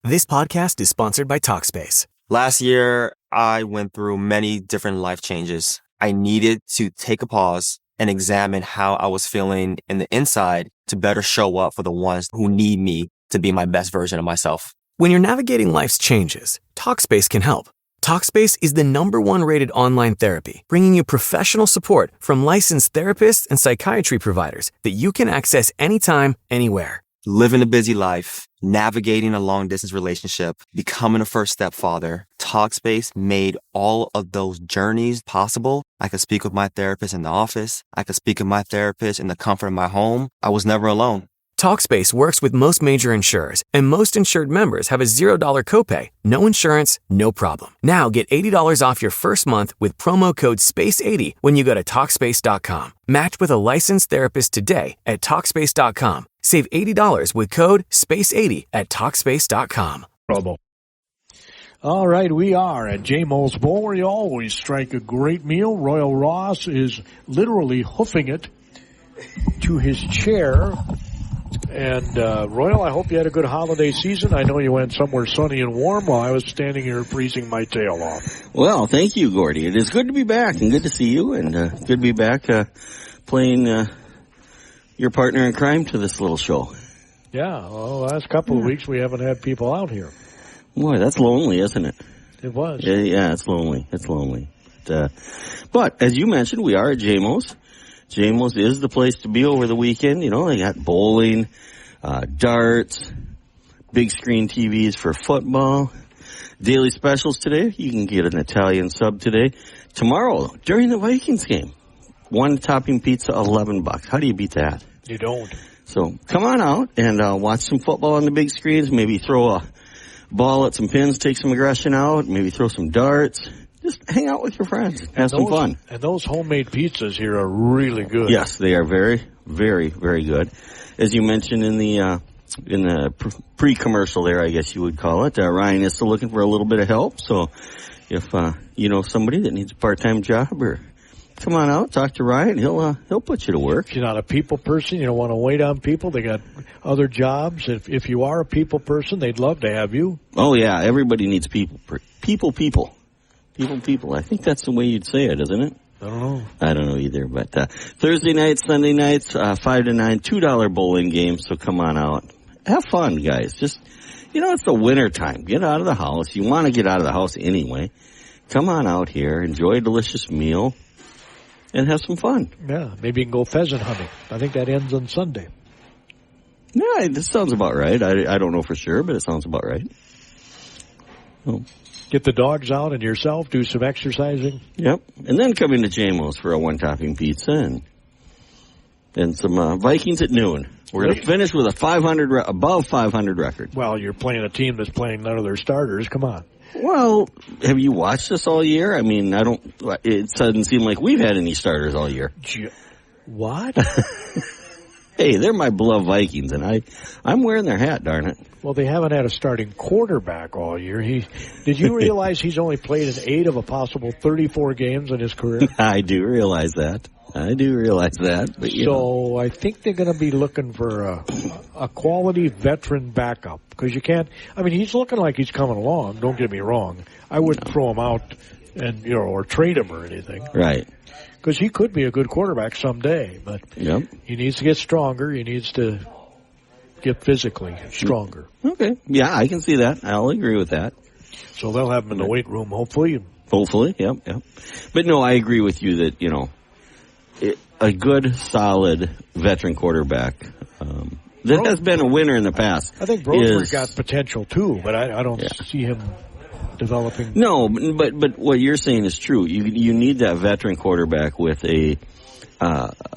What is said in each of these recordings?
This podcast is sponsored by Talkspace. Last year, I went through many different life changes. I needed to take a pause and examine how I was feeling in the inside to better show up for the ones who need me to be my best version of myself. When you're navigating life's changes, Talkspace can help. Talkspace is the #1 rated online therapy, bringing you professional support from licensed therapists and psychiatry providers that you can access anytime, anywhere. Living a busy life, navigating a long-distance relationship, becoming a first-step father, Talkspace made all of those journeys possible. I could speak with my therapist in the office. I could speak with my therapist in the comfort of my home. I was never alone. Talkspace works with most major insurers, and most insured members have a $0 copay. No insurance, no problem. Now get $80 off your first month with promo code SPACE80 when you go to Talkspace.com. Match with a licensed therapist today at Talkspace.com. Save $80 with code SPACE80 at Talkspace.com. All right, we are at J-Mo's Bowl, where you always strike a great meal. Royal Ross is literally hoofing it to his chair. And, Royal, I hope you had a good holiday season. I know you went somewhere sunny and warm while I was standing here freezing my tail off. Well, thank you, Gordy. It is good to be back and good to see you and good to be back playing your partner in crime to this little show. Yeah, well, the last couple of weeks we haven't had people out here. Boy, that's lonely, isn't it? It was. Yeah, it's lonely. It's lonely. But as you mentioned, we are at J-Mo's. J-Mo's is the place to be over the weekend. You know, they got bowling, darts, big screen TVs for football. Daily specials today. You can get an Italian sub today. Tomorrow, during the Vikings game, 1 topping pizza, $11. How do you beat that? You don't. So come on out and watch some football on the big screens. Maybe throw a ball at some pins, take some aggression out. Maybe throw some darts. Just hang out with your friends. Have some fun. And those homemade pizzas here are really good. Yes, they are very, very, very good. As you mentioned in the pre-commercial there, I guess you would call it, Ryan is still looking for a little bit of help. So if you know somebody that needs a part-time job, or come on out, talk to Ryan. He'll put you to work. If you're not a people person, you don't want to wait on people. They got other jobs. If you are a people person, they'd love to have you. Oh yeah, everybody needs people. People. I think that's the way you'd say it, isn't it? I don't know either. But Thursday nights, Sunday nights, 5 to 9, $2 bowling games. So come on out. Have fun, guys. Just, it's the winter time. Get out of the house. You want to get out of the house anyway. Come on out here. Enjoy a delicious meal. And have some fun. Yeah, maybe you can go pheasant hunting. I think that ends on Sunday. Yeah, this sounds about right. I don't know for sure, but it sounds about right. Oh. Get the dogs out and yourself, do some exercising. Yep. And then come into J-Mo's for a 1-topping pizza and some Vikings at noon. We're going to finish with a above 500 record. Well, you're playing a team that's playing none of their starters. Come on. Well, have you watched us all year? I mean, it doesn't seem like we've had any starters all year. What? Hey, they're my beloved Vikings, and I'm wearing their hat, darn it. Well, they haven't had a starting quarterback all year. Did you realize he's only played in 8 of a possible 34 games in his career? I do realize that. But, so I think they're going to be looking for a quality veteran backup, because you can't. I mean, he's looking like he's coming along. Don't get me wrong. I wouldn't throw him out and or trade him or anything. Right. Because he could be a good quarterback someday, but he needs to get stronger. He needs to get physically stronger. Okay. Yeah, I can see that. I'll agree with that. So they'll have him in the weight room, hopefully. Hopefully, yep. But no, I agree with you that, a good, solid veteran quarterback that has been a winner in the past. I think Brosberg got potential too, but I don't see him developing. No, but what you're saying is true. You need that veteran quarterback with a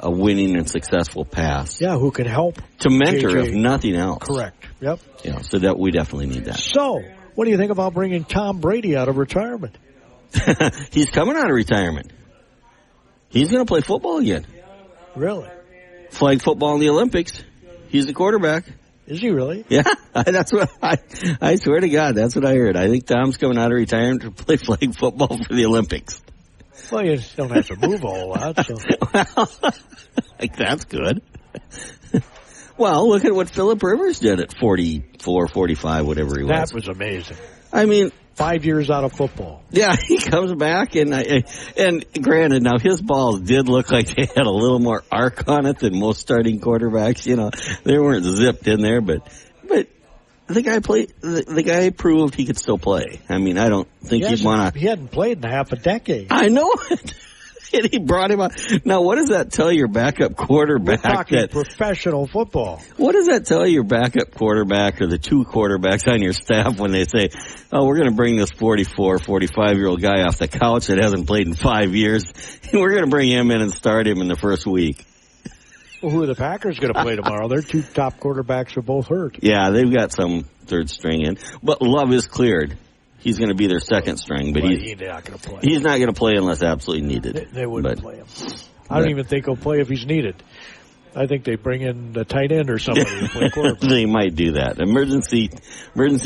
winning and successful past. Yeah, who can help to mentor, if nothing else. Correct. Yep. Yeah, so that we definitely need that. So, what do you think about bringing Tom Brady out of retirement? He's coming out of retirement. He's going to play football again. Really? Flag football in the Olympics. He's the quarterback. Is he really? Yeah, that's what I swear to God, that's what I heard. I think Tom's coming out of retirement to play flag football for the Olympics. Well, you don't have to move a whole lot. So. Well, that's good. Well, look at what Phillip Rivers did at 44, 45, whatever he was. That was amazing. I mean, 5 years out of football. Yeah, he comes back, and granted, now his balls did look like they had a little more arc on it than most starting quarterbacks. You know, they weren't zipped in there, but the guy played. The guy proved he could still play. I mean, I don't think he'd want to. He hadn't played in half a decade. I know it. And he brought him out. Now, what does that tell your backup quarterback? We're talking professional football. What does that tell your backup quarterback or the two quarterbacks on your staff when they say, oh, we're going to bring this 44, 45-year-old guy off the couch that hasn't played in 5 years, and we're going to bring him in and start him in the first week? Well, who are the Packers going to play tomorrow? Their two top quarterbacks are both hurt. Yeah, they've got some third string in. But Love is cleared. He's going to be their second string, but he's not going to play. He's not going to play unless absolutely needed. They wouldn't play him. I don't even think he'll play if he's needed. I think they bring in the tight end or somebody to play quarterback. They might do that. Emergency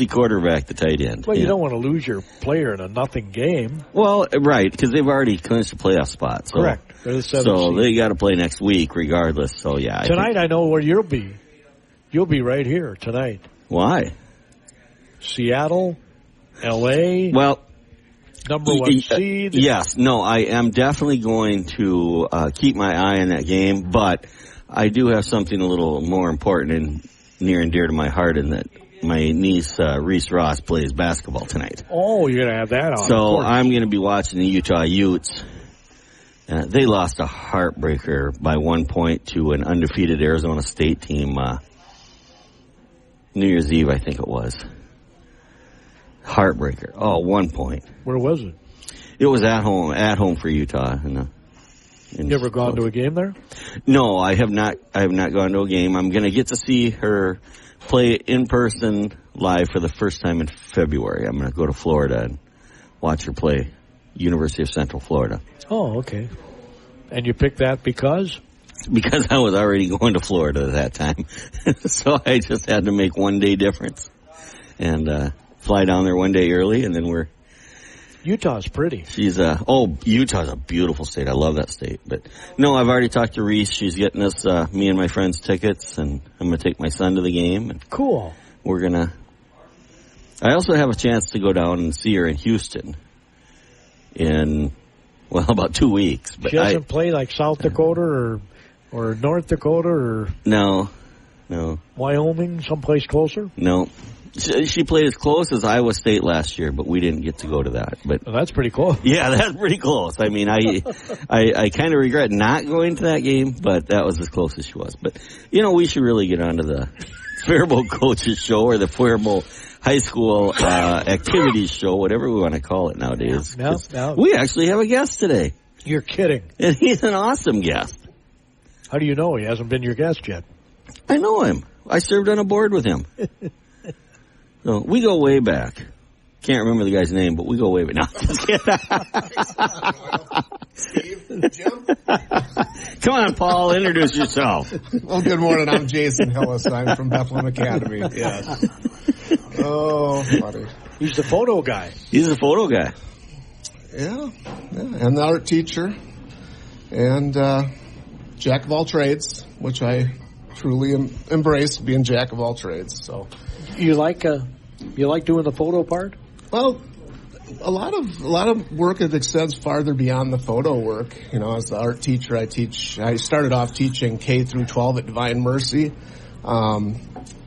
quarterback, the tight end. Well, you don't want to lose your player in a nothing game. Well, right, because they've already clinched a playoff spot. So, correct. They're the so they got to play next week regardless. So, yeah. Tonight I know where you'll be. You'll be right here tonight. Why? Seattle, L.A., well, number one seed. Yes. No, I am definitely going to keep my eye on that game, but I do have something a little more important and near and dear to my heart in that my niece, Reese Ross, plays basketball tonight. Oh, you're going to have that on. So I'm going to be watching the Utah Utes. They lost a heartbreaker by 1 point to an undefeated Arizona State team New Year's Eve, I think it was. Heartbreaker. Oh, 1 point. Where was it? It was at home for Utah. You ever gone to a game there? No, I have not. I have not gone to a game. I'm going to get to see her play in person live for the first time in February. I'm going to go to Florida and watch her play University of Central Florida. Oh, okay. And you picked that because? Because I was already going to Florida at that time. So I just had to make 1 day difference and fly down there 1 day early, and then we're... Utah's pretty. Utah's a beautiful state. I love that state. But no, I've already talked to Reese. She's getting us, me and my friends, tickets, and I'm going to take my son to the game. And cool. We're going to... I also have a chance to go down and see her in Houston in, well, about 2 weeks. But she doesn't play like South Dakota or North Dakota or... No. Wyoming, someplace closer? No. She played as close as Iowa State last year, but we didn't get to go to that. But well, that's pretty close. Yeah, that's pretty close. I mean, I kind of regret not going to that game, but that was as close as she was. But, we should really get onto the Faribault Coaches Show or the Faribault High School Activities Show, whatever we want to call it nowadays. No. We actually have a guest today. You're kidding. And he's an awesome guest. How do you know he hasn't been your guest yet? I know him. I served on a board with him. So we go way back. Can't remember the guy's name, but we go way back. No, just kidding. Steve, Jim? Come on, Paul, introduce yourself. Well, good morning. I'm Jason Hillesheim from Bethlehem Academy. Yes. Oh, buddy. He's the photo guy. He's the photo guy. Yeah. And the art teacher. And jack of all trades, which I truly embrace, being jack of all trades. So, You like doing the photo part? Well, a lot of work that extends farther beyond the photo work. As the art teacher, I started off teaching K through 12 at Divine Mercy, and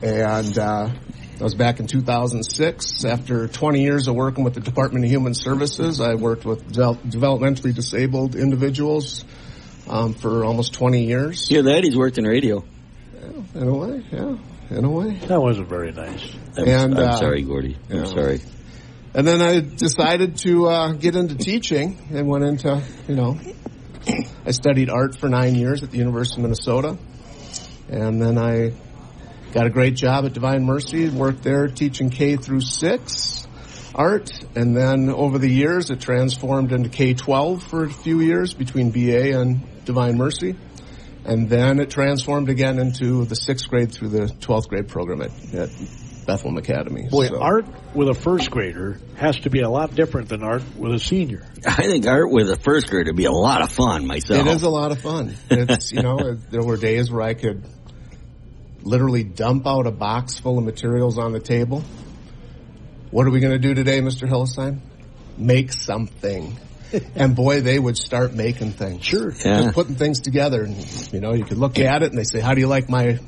that was back in 2006. After 20 years of working with the Department of Human Services, I worked with developmentally disabled individuals for almost 20 years. Hear that? He's worked in radio. In a way, yeah. In a way. That wasn't very nice. I'm sorry, Gordy. I'm sorry. And then I decided to get into teaching and went into, I studied art for 9 years at the University of Minnesota. And then I got a great job at Divine Mercy, worked there teaching K through 6 art. And then over the years, it transformed into K-12 for a few years between BA and Divine Mercy. And then it transformed again into the 6th grade through the 12th grade program at Bethlehem Academy. Boy, art with a first grader has to be a lot different than art with a senior. I think art with a first grader would be a lot of fun myself. It is a lot of fun. It's, there were days where I could literally dump out a box full of materials on the table. What are we going to do today, Mr. Hillesheim? Make something. And boy, they would start making things. Sure. Yeah. Just putting things together. And, you could look at it and they say, how do you like my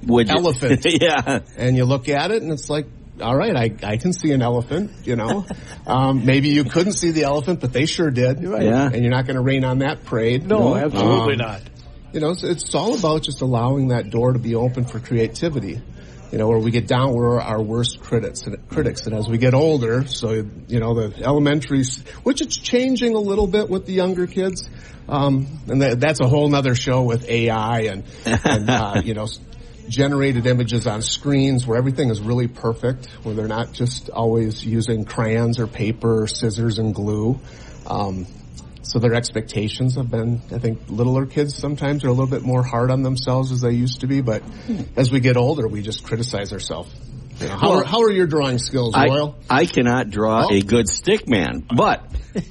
elephant? Yeah. And you look at it and it's like, all right, I can see an elephant, maybe you couldn't see the elephant, but they sure did. Right. Yeah. And you're not going to rain on that parade. No, absolutely not. It's all about just allowing that door to be open for creativity. Where we get down, we're our worst critics. And as we get older, the elementary, which it's changing a little bit with the younger kids. And that's a whole nother show with AI and generated images on screens where everything is really perfect, where they're not just always using crayons or paper or scissors and glue. So their expectations have been, I think, littler kids sometimes are a little bit more hard on themselves as they used to be. But as we get older, we just criticize ourselves. How are your drawing skills, Royal? I cannot draw a good stick man, but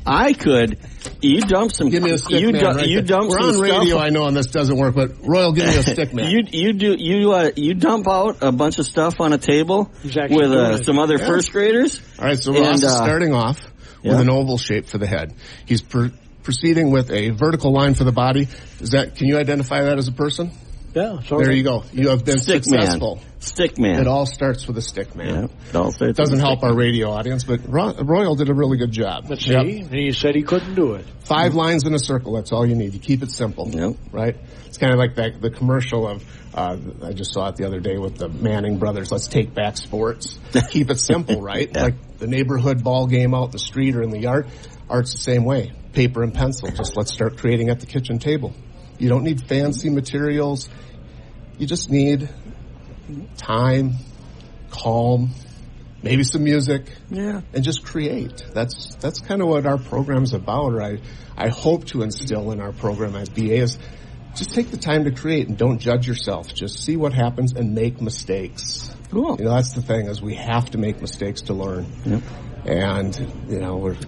I could. You dump some. Give me a stick man. You dump We're some on radio. stuff. I know, and this doesn't work, but Royal, give me a stick man. You dump out a bunch of stuff on a table with some other first graders. All right, so Ross is starting off with an oval shape for the head. He's proceeding with a vertical line for the body. Can you identify that as a person? Yeah. There you go. You have been stick successful. Man. Stick man. It all starts with a stick man. Yeah, it doesn't help our radio audience, but Royal did a really good job. Let's see. And he said he couldn't do it. 5 lines in a circle. That's all you need. You keep it simple. Yep. Right? It's kind of like the commercial of, I just saw it the other day with the Manning brothers. Let's take back sports. Keep it simple, right? Yeah. Like the neighborhood ball game out in the street or in the yard. Art's the same way. Paper and pencil. Just let's start creating at the kitchen table. You don't need fancy materials. You just need time, calm, maybe some music, and just create. That's kind of what our program's about, or I hope to instill in our program at BA is just take the time to create and don't judge yourself. Just see what happens and make mistakes. Cool. That's the thing, is we have to make mistakes to learn. Yep. And,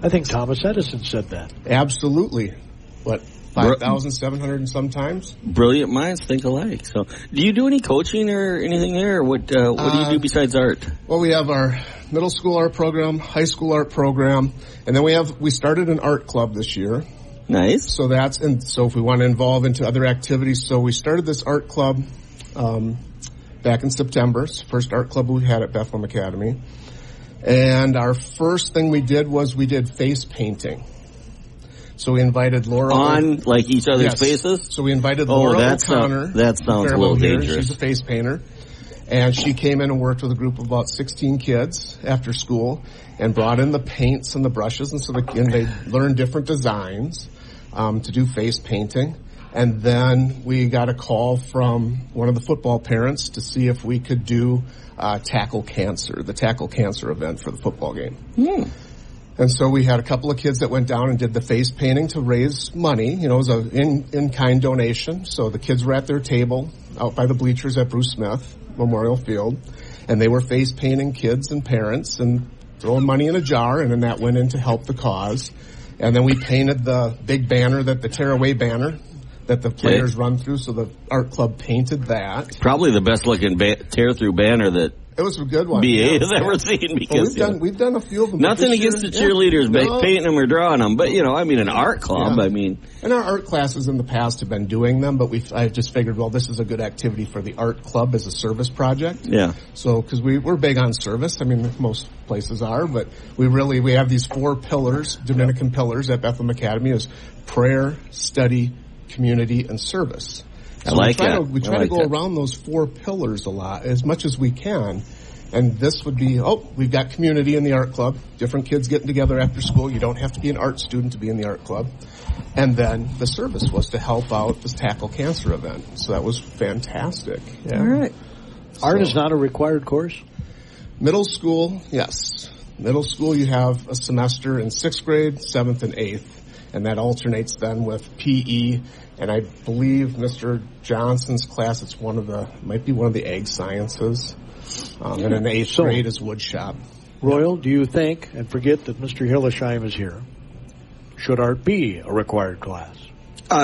I think Thomas Edison said that. Absolutely. 5,700 and sometimes. Brilliant minds think alike. So, do you do any coaching or anything there? Or what do you do besides art? Well, we have our middle school art program, high school art program, and then we started an art club this year. Nice. So so if we want to involve into other activities, so we started this art club back in September. It's the first art club we had at Bethlehem Academy. And our first thing we did was we did face painting. So we invited Laura on like each other's faces. So we invited Laura O'Connor. That sounds a little dangerous. She's a face painter, and she came in and worked with a group of about 16 kids after school, and brought in the paints and the brushes, and they learned different designs to do face painting. And then we got a call from one of the football parents to see if we could do the Tackle Cancer event for the football game. And so we had a couple of kids that went down and did the face painting to raise money. It was an in-kind donation. So the kids were at their table out by the bleachers at Bruce Smith Memorial Field, and they were face painting kids and parents and throwing money in a jar, and then that went in to help the cause. And then we painted the big banner, the tearaway banner that the players run through. So the art club painted that. Probably the best looking tear-through banner that it was a good one. BA has ever seen, because we've done a few of them. Nothing against the cheerleaders painting them or drawing them, but an art club. And our art classes in the past have been doing them, but I just figured, this is a good activity for the art club as a service project. Yeah. So because we're big on service, most places are, but we have these 4 pillars, Dominican pillars at Bethlehem Academy, is prayer, study, community, and service. So we try to go around those 4 pillars a lot, as much as we can. And this would be, we've got community in the art club, different kids getting together after school. You don't have to be an art student to be in the art club. And then the service was to help out this Tackle Cancer event. So that was fantastic. Yeah. All right. Art is not a required course? Middle school, yes. Middle school, you have a semester in 6th grade, 7th, and 8th. And that alternates then with PE. And I believe Mr. Johnson's class, might be one of the ag sciences. And in 8th grade is wood shop. Royal, do you think, and forget that Mr. Hillesheim is here, should art be a required class?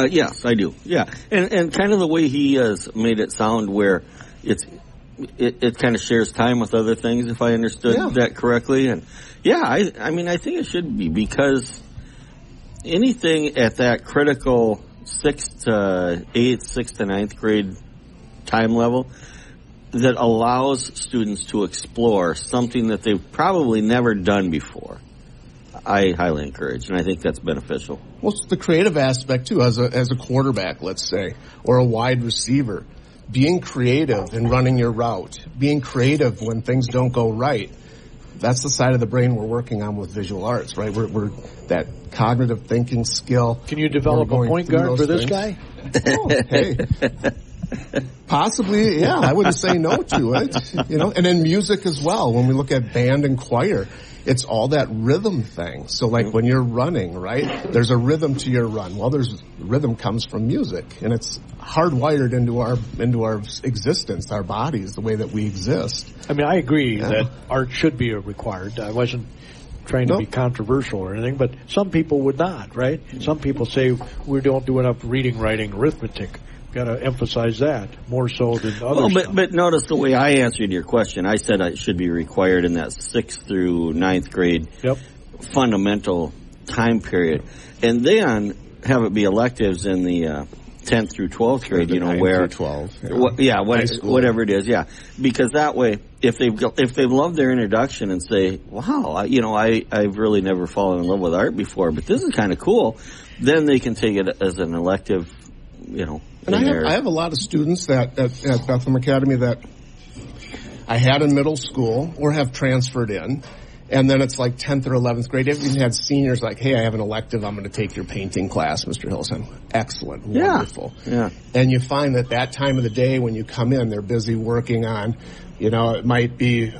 Yes, I do. Yeah. And kind of the way he has made it sound where it kind of shares time with other things, if I understood that correctly. And I mean, I think it should be, because anything at that critical 6th to 8th, 6th to 9th grade time level that allows students to explore something that they've probably never done before, I highly encourage, and I think that's beneficial. Well, it's the creative aspect too, as a quarterback, let's say, or a wide receiver. Being creative in running your route, being creative when things don't go right. That's the side of the brain we're working on with visual arts, right? We're that cognitive thinking skill. Can you develop a point guard for this guy? Oh, hey. Possibly, yeah. I wouldn't say no to it, And then music as well. When we look at band and choir, it's all that rhythm thing. So like when you're running, right, there's a rhythm to your run. Well, rhythm comes from music, and it's hardwired into our existence, our bodies, the way that we exist. I mean, I agree that art should be required. I wasn't trying to be controversial or anything, but some people would not, right? Some people say we don't do enough reading, writing, arithmetic. Got to emphasize that more so than others. Well, but notice the way I answered your question. I said it should be required in that 6th through 9th grade fundamental time period, and then have it be electives in the 10th through 12th grade. Where 12, whatever it is, because that way, if they've loved their introduction and say, wow, I've really never fallen in love with art before, but this is kind of cool, then they can take it as an elective. And I have a lot of students that at Bethlehem Academy that I had in middle school or have transferred in, and then it's like 10th or 11th grade. I've even had seniors like, hey, I have an elective. I'm going to take your painting class, Mr. Hillesheim. Excellent. Wonderful. Yeah. And you find that time of the day when you come in, they're busy working on, it might be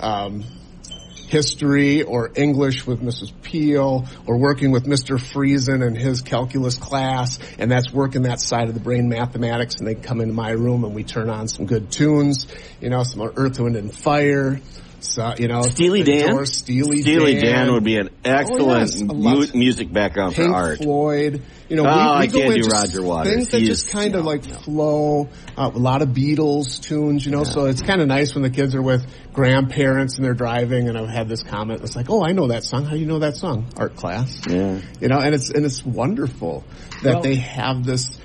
history or English with Mrs. Peel, or working with Mr. Friesen and his calculus class, and that's working that side of the brain, mathematics, and they come into my room and we turn on some good tunes, some Earth, Wind, and Fire. So, Steely Dan? Steely Dan would be an excellent music background Pink for art. Floyd. We I go can't into do Roger Waters. Things that just kind of flow. A lot of Beatles tunes, So it's kind of nice when the kids are with grandparents and they're driving. And I've had this comment. It's like, oh, I know that song. How do you know that song? Art class. Yeah. And it's wonderful that they have this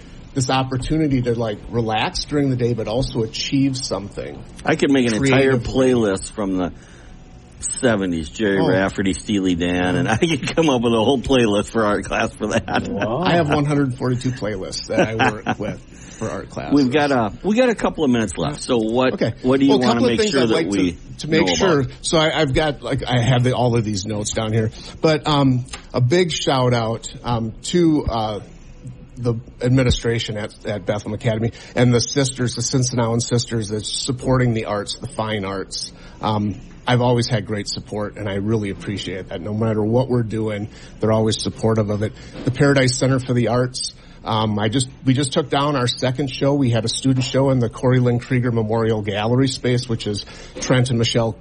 opportunity to relax during the day, but also achieve something. I could make an entire playlist from the 70s, Jerry Rafferty, Steely Dan, and I could come up with a whole playlist for art class for that. Wow. I have 142 playlists that I work with for art class. We got a couple of minutes left. So what do you want to make sure that we to make sure? About? So I've got I have all of these notes down here, but a big shout out to the administration at Bethlehem Academy and the sisters, the Cincinnati sisters that's supporting the arts, the fine arts. I've always had great support, and I really appreciate that. No matter what we're doing, they're always supportive of it. The Paradise Center for the Arts, we just took down our second show. We had a student show in the Corey Lynn Krieger Memorial Gallery space, which is Trent and Michelle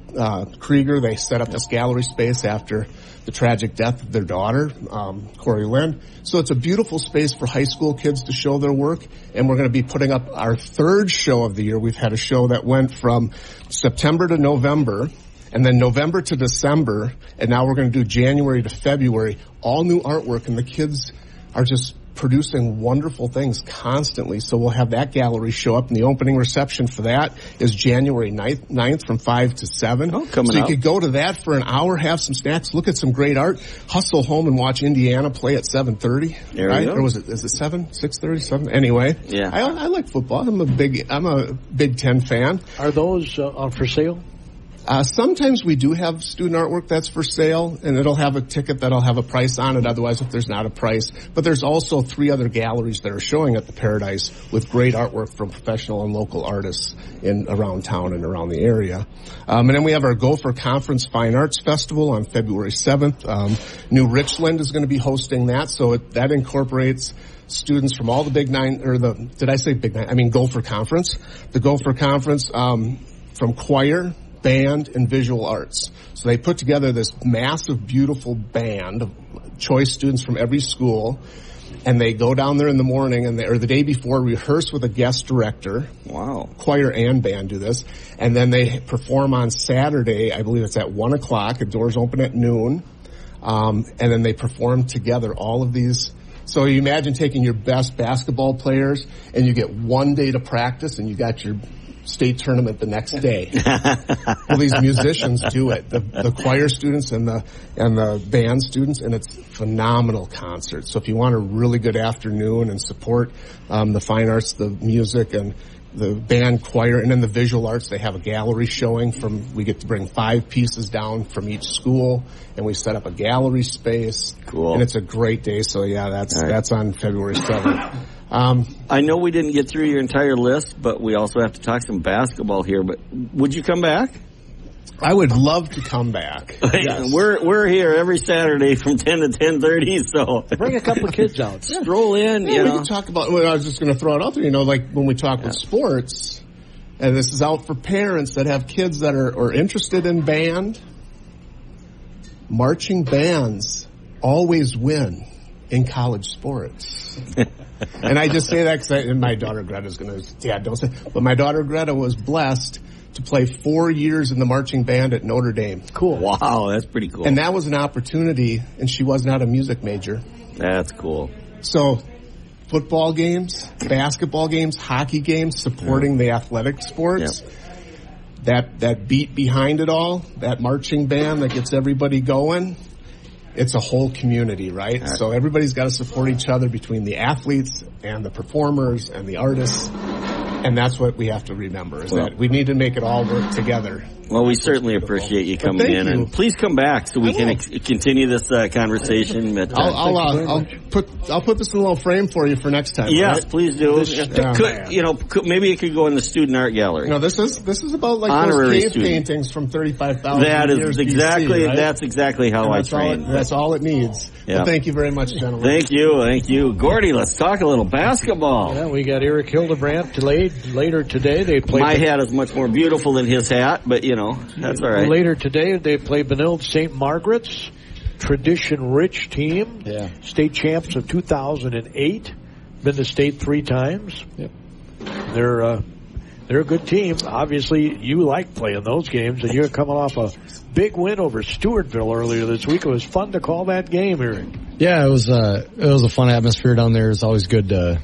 Krieger. They set up this gallery space after the tragic death of their daughter, Corey Lynn. So it's a beautiful space for high school kids to show their work, and we're going to be putting up our third show of the year. We've had a show that went from September to November, and then November to December, and now we're going to do January to February, all new artwork, and the kids are just producing wonderful things constantly. So we'll have that gallery show up, and the opening reception for that is January 9th from 5 to 7. Oh, coming so you up. could go to that for an hour, have some snacks, look at some great art, hustle home and watch Indiana play at 7:30. There right? you go. Or is it 7? 6:30? 7? Anyway. Yeah. I like football. I'm a Big Ten fan. Are those for sale? Sometimes we do have student artwork that's for sale, and it'll have a ticket that'll have a price on it, otherwise if there's not a price. But there's also 3 other galleries that are showing at the Paradise with great artwork from professional and local artists around town and around the area. And then we have our Gopher Conference Fine Arts Festival on February 7th. New Richland is going to be hosting that, so that incorporates students from all the Big Nine, did I say Big Nine? I mean Gopher Conference. The Gopher Conference, from choir, band, and visual arts. So they put together this massive, beautiful band of choice students from every school. And they go down there in the morning or the day before, rehearse with a guest director. Wow. Choir and band do this. And then they perform on Saturday. I believe it's at 1:00. The doors open at noon. And then they perform together all of these. So you imagine taking your best basketball players and you get one day to practice and you got your state tournament the next day. Well, these musicians do it. The choir students and the band students, and it's phenomenal concerts. So if you want a really good afternoon and support the fine arts, the music, and the band, choir, and then the visual arts, they have a gallery showing we get to bring 5 pieces down from each school, and we set up a gallery space. Cool. And it's a great day. So yeah, that's on February 7th. I know we didn't get through your entire list, but we also have to talk some basketball here. But would you come back? I would love to come back. Yes. We're here every Saturday from 10 to 10:30. So bring a couple of kids out. Stroll in. Yeah, we can talk about. Well, I was just going to throw it out there. Like when we talk with sports, and this is out for parents that have kids that are interested in band. Marching bands always win in college sports. And I just say that because my daughter Greta's going to, Dad, don't say, but my daughter Greta was blessed to play 4 years in the marching band at Notre Dame. Cool. Wow, that's pretty cool. And that was an opportunity, and she was not a music major. That's cool. So football games, basketball games, hockey games, supporting the athletic sports, that beat behind it all, that marching band that gets everybody going, it's a whole community, right? So everybody's got to support each other between the athletes and the performers and the artists. And that's what we have to remember, is that we need to make it all work together. Well, we certainly appreciate you coming in. And please come back so we can continue this conversation. I'll put this in a little frame for you for next time. Yes, right? please do. Maybe it could go in the student art gallery. This is about like honorary those cave paintings from 35,000 years exactly BC, right? That's exactly how I train. That's all it needs. Yeah. Well, thank you very much, gentlemen. Thank you. Gordy, let's talk a little basketball. Yeah, we got Eric Hildebrandt later today. They play. My hat is much more beautiful than his hat, but that's all right. Later today, they play Benilde St. Margaret's, tradition-rich team. Yeah. State champs of 2008. Been to state 3 times. Yep. They're a good team. Obviously, you like playing those games, and you're coming off a big win over Stewartville earlier this week. It was fun to call that game, Eric. Yeah, it was a fun atmosphere down there. It's always good to,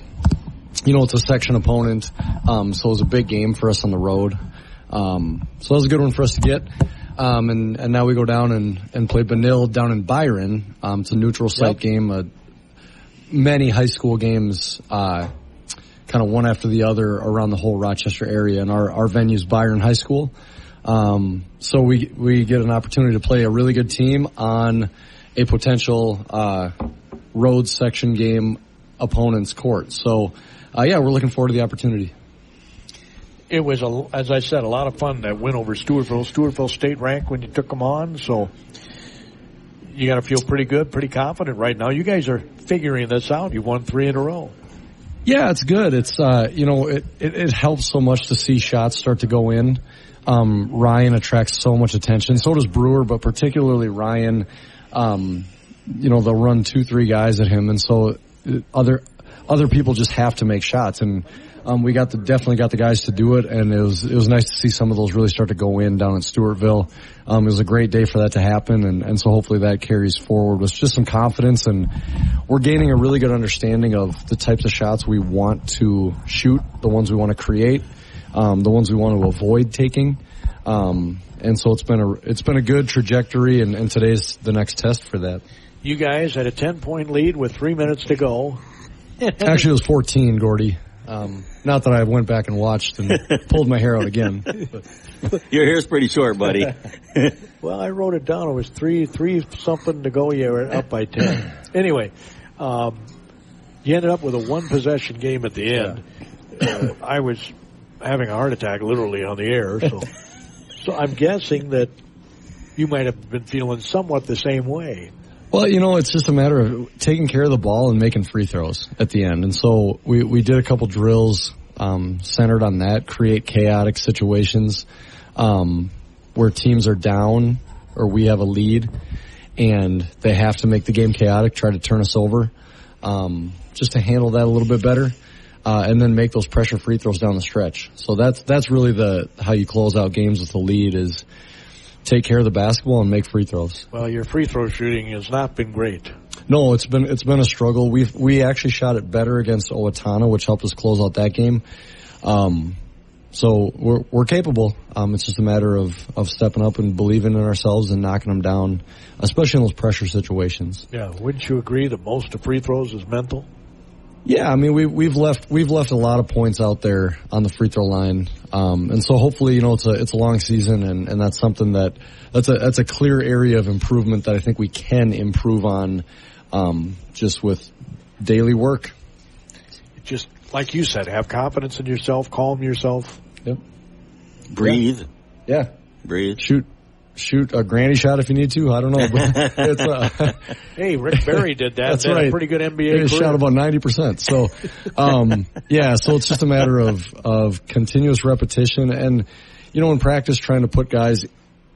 it's a section opponent, so it was a big game for us on the road. So that was a good one for us to get. And now we go down and play Benilde down in Byron. It's a neutral site game. Many high school games, kind of one after the other around the whole Rochester area, and our venue's Byron High School. So we get an opportunity to play a really good team on a potential road section game opponent's court. So we're looking forward to the opportunity. It was, as I said, a lot of fun that win over Stewartville. Stewartville state ranked when you took them on, so you got to feel pretty good, pretty confident right now. You guys are figuring this out. You won 3 in a row. Yeah, it's good. It's it helps so much to see shots start to go in. Ryan attracts so much attention. So does Brewer, but particularly Ryan. They'll run 2-3 guys at him, and so other people just have to make shots. And we definitely got the guys to do it, and it was nice to see some of those really start to go in down in Stewartville. It was a great day for that to happen, and so hopefully that carries forward with just some confidence, and we're gaining a really good understanding of the types of shots we want to shoot, the ones we want to create, the ones we want to avoid taking. And so it's been a good trajectory, and today's the next test for that. You guys had a 10-point lead with 3 minutes to go. Actually, it was 14, Gordy. Not that I went back and watched and pulled my hair out again. Your hair's pretty short, buddy. Well, I wrote it down. It was three something to go. You were up by 10. Anyway, you ended up with a 1-possession game at the end. I was having a heart attack literally on the air, so I'm guessing that you might have been feeling somewhat the same way. Well, it's just a matter of taking care of the ball and making free throws at the end. And so we did a couple drills centered on that, create chaotic situations where teams are down or we have a lead and they have to make the game chaotic, try to turn us over. just to handle that a little bit better, and then make those pressure free throws down the stretch. So that's really how you close out games with the lead is take care of the basketball and make free throws. Well, your free throw shooting has not been great. No, it's been a struggle. We actually shot it better against Owatonna, which helped us close out that game. So we're capable. It's just a matter of stepping up and believing in ourselves and knocking them down, especially in those pressure situations. Yeah, wouldn't you agree that most of free throws is mental? Yeah, I mean we've left a lot of points out there on the free throw line, and so hopefully it's a long season, and that's something that's a clear area of improvement that I think we can improve on, just with daily work. Just like you said, have confidence in yourself, calm yourself. Yep. Breathe. Yeah. Breathe. Shoot a granny shot if you need to. I don't know. But it's, hey, Rick Barry did that. That's right. A pretty good NBA career. He shot about 90%. So, so it's just a matter of continuous repetition. And, in practice, trying to put guys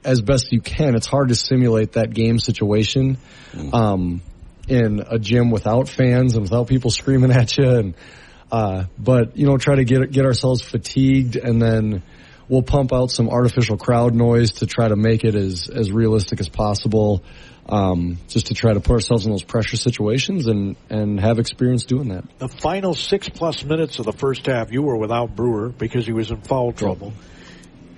as best you can. It's hard to simulate that game situation, in a gym without fans and without people screaming at you. And, but try to get ourselves fatigued, and then we'll pump out some artificial crowd noise to try to make it as realistic as possible, just to try to put ourselves in those pressure situations and have experience doing that. The final 6+ minutes of the first half, you were without Brewer because he was in foul trouble.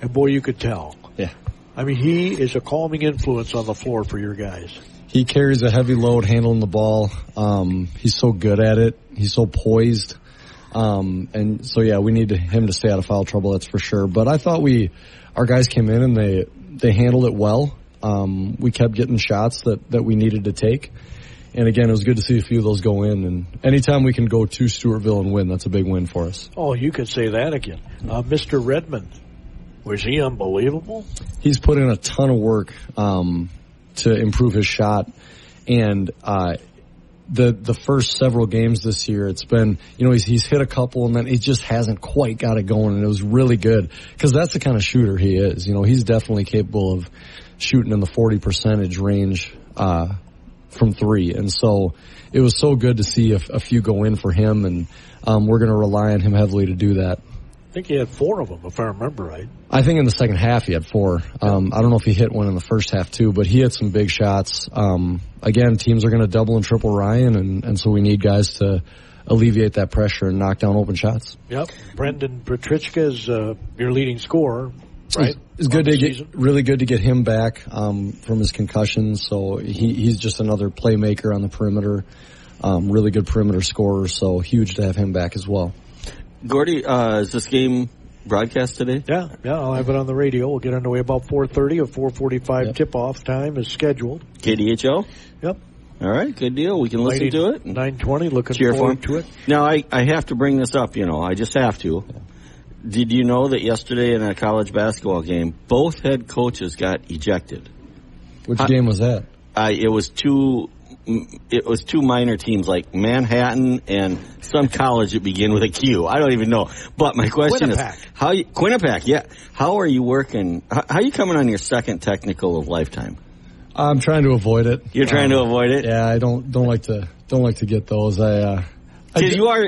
And boy, you could tell. Yeah. I mean, he is a calming influence on the floor for your guys. He carries a heavy load handling the ball. He's so good at it. He's so poised. And so, yeah, we need him to stay out of foul trouble, that's for sure. But I thought our guys came in and they handled it well. We kept getting shots that we needed to take. And again, it was good to see a few of those go in. And anytime we can go to Stewartville and win, that's a big win for us. Oh, you could say that again. Mr. Redmond, was he unbelievable? He's put in a ton of work, to improve his shot. And, the first several games this year, it's been, he's hit a couple and then he just hasn't quite got it going, and it was really good because that's the kind of shooter he is. He's definitely capable of shooting in the 40% range, from three. And so it was so good to see a few go in for him, and, we're going to rely on him heavily to do that. I think he had 4 of them, if I remember right. I think in the second half he had 4. I don't know if he hit one in the first half too, but he had some big shots. Again, teams are going to double and triple Ryan, and so we need guys to alleviate that pressure and knock down open shots. Yep. Brendan Petrichka is your leading scorer, right? It's good really good to get him back from his concussion. So he's just another playmaker on the perimeter, really good perimeter scorer. So huge to have him back as well. Gordy, is this game broadcast today? Yeah, I'll have it on the radio. We'll get underway about 4:30 or 4:45 tip-off time is scheduled. KDHO? Yep. All right, good deal. We can listen to it. 9:20, looking cheer forward to it. Now, I have to bring this up, I just have to. Did you know that yesterday in a college basketball game, both head coaches got ejected? Which game was that? It was two minor teams like Manhattan and some college that begin with a Q. I don't even know. But my question is, Quinnipiac, yeah. How are you working? How are you coming on your second technical of lifetime? I'm trying to avoid it. You're trying to avoid it? Yeah, I don't like to get those. Because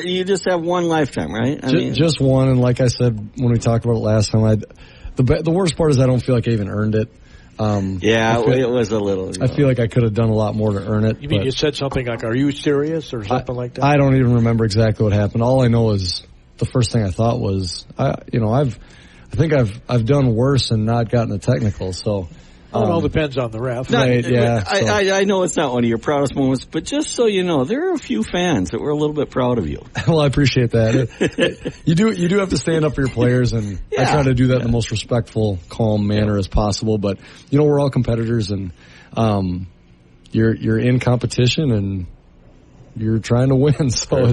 you just have one lifetime, right? Just one, and like I said when we talked about it last time, the worst part is I don't feel like I even earned it. It was a little. I feel like I could have done a lot more to earn it. You mean you said something like, "Are you serious?" or something like that? I don't even remember exactly what happened. All I know is the first thing I thought was, I think I've done worse and not gotten a technical. So. It all depends on the ref. Right, yeah. I know it's not one of your proudest moments, but just so you know, there are a few fans that were a little bit proud of you. Well, I appreciate that. You do have to stand up for your players, and I try to do that in the most respectful, calm manner as possible. But, we're all competitors, and you're in competition, and you're trying to win. So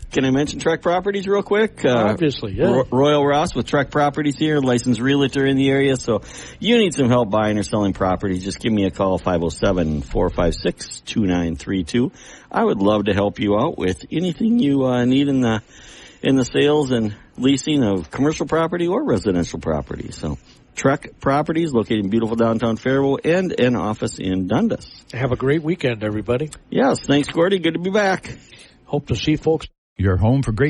Can I mention Trek Properties real quick? Obviously, yeah. Royal Ross with Trek Properties here, licensed realtor in the area. So you need some help buying or selling properties, just give me a call, 507-456-2932. I would love to help you out with anything you need in the sales and leasing of commercial property or residential property. So Trek Properties, located in beautiful downtown Faribault, and an office in Dundas. Have a great weekend, everybody. Yes, thanks, Gordy. Good to be back. hope to see folks. Your home for great